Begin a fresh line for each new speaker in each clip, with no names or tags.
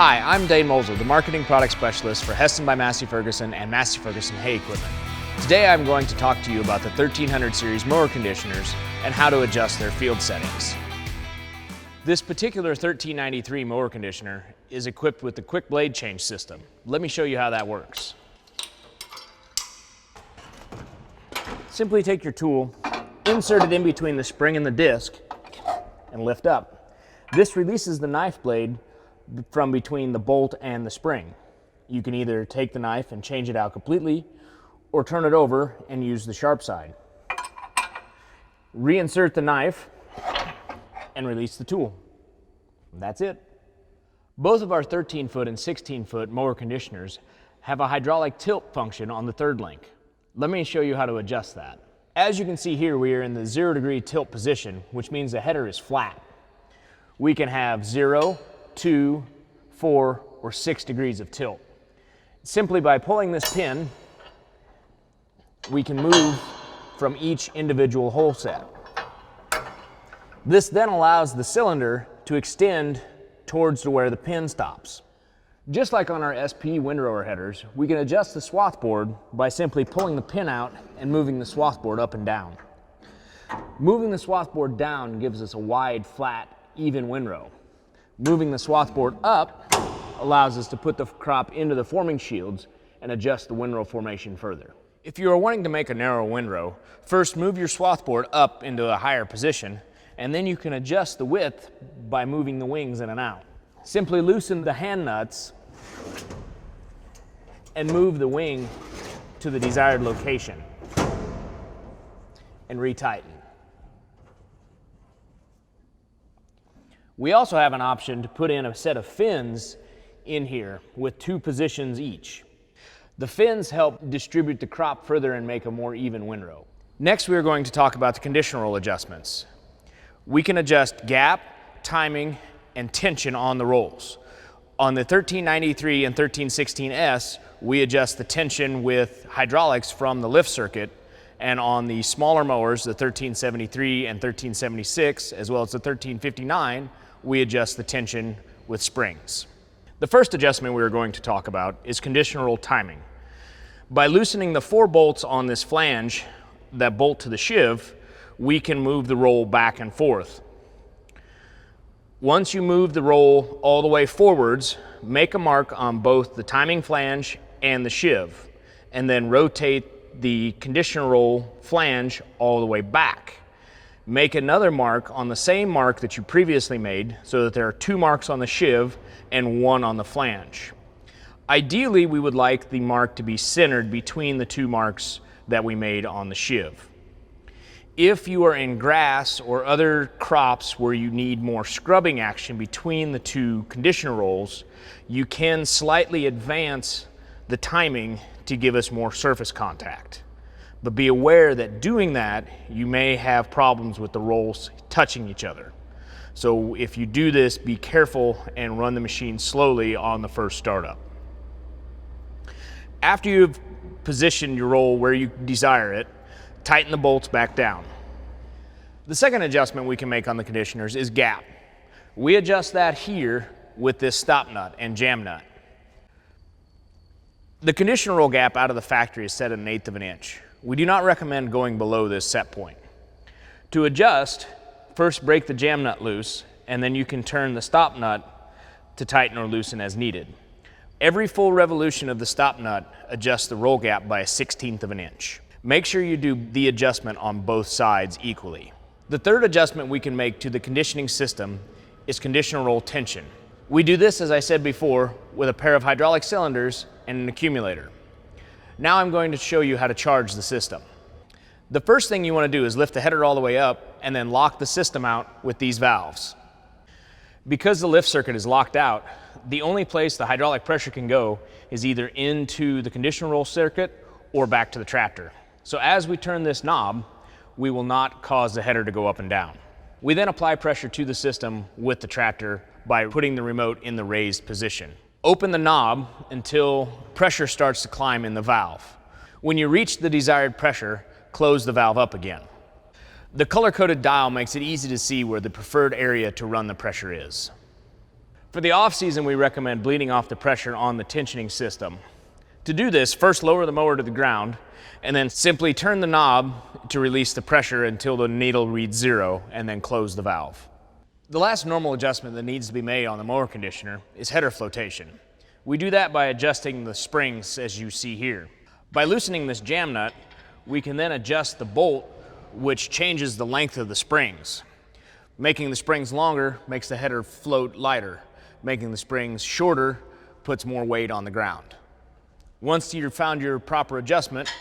Hi, I'm Dane Mosley, the Marketing Product Specialist for Hesston by Massey Ferguson and Massey Ferguson hay equipment. Today I'm going to talk to you about the 1300 series mower conditioners and how to adjust their field settings. This particular 1393 mower conditioner is equipped with the quick blade change system. Let me show you how that works. Simply take your tool, insert it in between the spring and the disc, and lift up. This releases the knife blade from between the bolt and the spring. You can either take the knife and change it out completely or turn it over and use the sharp side. Reinsert the knife and release the tool. And that's it. Both of our 13-foot and 16-foot mower conditioners have a hydraulic tilt function on the third link. Let me show you how to adjust that. As you can see here, we are in the 0-degree tilt position, which means the header is flat. We can have 0, 2, 4, or 6 degrees of tilt. Simply by pulling this pin, we can move from each individual hole set. This then allows the cylinder to extend towards to where the pin stops. Just like on our SP windrower headers, we can adjust the swath board by simply pulling the pin out and moving the swath board up and down. Moving the swath board down gives us a wide, flat, even windrow. Moving the swath board up allows us to put the crop into the forming shields and adjust the windrow formation further. If you are wanting to make a narrow windrow, first move your swath board up into a higher position, and then you can adjust the width by moving the wings in and out. Simply loosen the hand nuts and move the wing to the desired location and retighten. We also have an option to put in a set of fins in here with 2 positions each. The fins help distribute the crop further and make a more even windrow. Next, we are going to talk about the condition roll adjustments. We can adjust gap, timing, and tension on the rolls. On the 1393 and 1316S, we adjust the tension with hydraulics from the lift circuit, and on the smaller mowers, the 1373 and 1376, as well as the 1359, we adjust the tension with springs. The first adjustment we are going to talk about is condition roll timing. By loosening the 4 bolts on this flange that bolt to the sheave, we can move the roll back and forth. Once you move the roll all the way forwards, make a mark on both the timing flange and the sheave, and then rotate the condition roll flange all the way back. Make another mark on the same mark that you previously made so that there are 2 marks on the sheave and 1 on the flange. Ideally, we would like the mark to be centered between the 2 marks that we made on the sheave. If you are in grass or other crops where you need more scrubbing action between the 2 conditioner rolls, you can slightly advance the timing to give us more surface contact. But be aware that doing that, you may have problems with the rolls touching each other. So if you do this, be careful and run the machine slowly on the first startup. After you've positioned your roll where you desire it, tighten the bolts back down. The second adjustment we can make on the conditioners is gap. We adjust that here with this stop nut and jam nut. The conditioner roll gap out of the factory is set at 1/8 of an inch. We do not recommend going below this set point. To adjust, first break the jam nut loose, and then you can turn the stop nut to tighten or loosen as needed. Every full revolution of the stop nut adjusts the roll gap by 1/16 of an inch. Make sure you do the adjustment on both sides equally. The third adjustment we can make to the conditioning system is conditioner roll tension. We do this, as I said before, with a pair of hydraulic cylinders and an accumulator. Now I'm going to show you how to charge the system. The first thing you want to do is lift the header all the way up and then lock the system out with these valves. Because the lift circuit is locked out, the only place the hydraulic pressure can go is either into the conditioner roll circuit or back to the tractor. So as we turn this knob, we will not cause the header to go up and down. We then apply pressure to the system with the tractor by putting the remote in the raised position. Open the knob until pressure starts to climb in the valve. When you reach the desired pressure, close the valve up again. The color-coded dial makes it easy to see where the preferred area to run the pressure is. For the off season, we recommend bleeding off the pressure on the tensioning system. To do this, first lower the mower to the ground and then simply turn the knob to release the pressure until the needle reads 0 and then close the valve. The last normal adjustment that needs to be made on the mower conditioner is header flotation. We do that by adjusting the springs as you see here. By loosening this jam nut, we can then adjust the bolt, which changes the length of the springs. Making the springs longer makes the header float lighter. Making the springs shorter puts more weight on the ground. Once you've found your proper adjustment,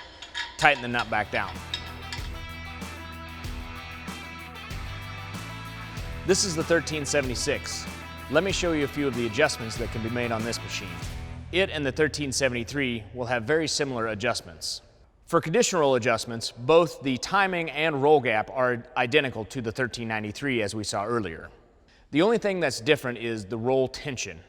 tighten the nut back down. This is the 1376. Let me show you a few of the adjustments that can be made on this machine. It and the 1373 will have very similar adjustments. For conditional roll adjustments, both the timing and roll gap are identical to the 1393 as we saw earlier. The only thing that's different is the roll tension.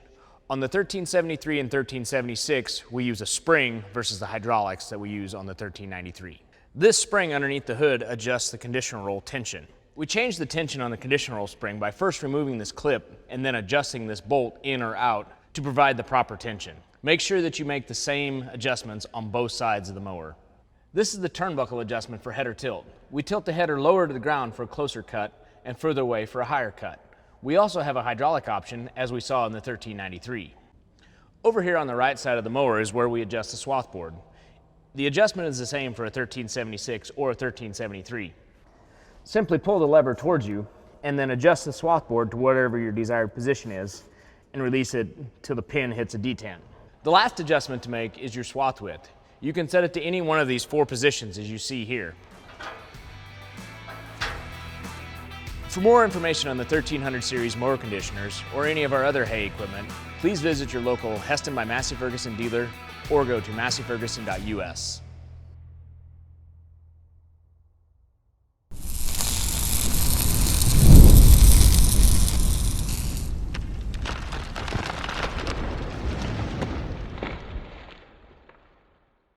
On the 1373 and 1376, we use a spring versus the hydraulics that we use on the 1393. This spring underneath the hood adjusts the conditional roll tension. We change the tension on the conditional roll spring by first removing this clip and then adjusting this bolt in or out to provide the proper tension. Make sure that you make the same adjustments on both sides of the mower. This is the turnbuckle adjustment for header tilt. We tilt the header lower to the ground for a closer cut and further away for a higher cut. We also have a hydraulic option as we saw in the 1393. Over here on the right side of the mower is where we adjust the swath board. The adjustment is the same for a 1376 or a 1373. Simply pull the lever towards you and then adjust the swath board to whatever your desired position is and release it till the pin hits a detent. The last adjustment to make is your swath width. You can set it to any one of these 4 positions as you see here. For more information on the 1300 series mower conditioners or any of our other hay equipment, please visit your local Hesston by Massey Ferguson dealer or go to masseyferguson.us.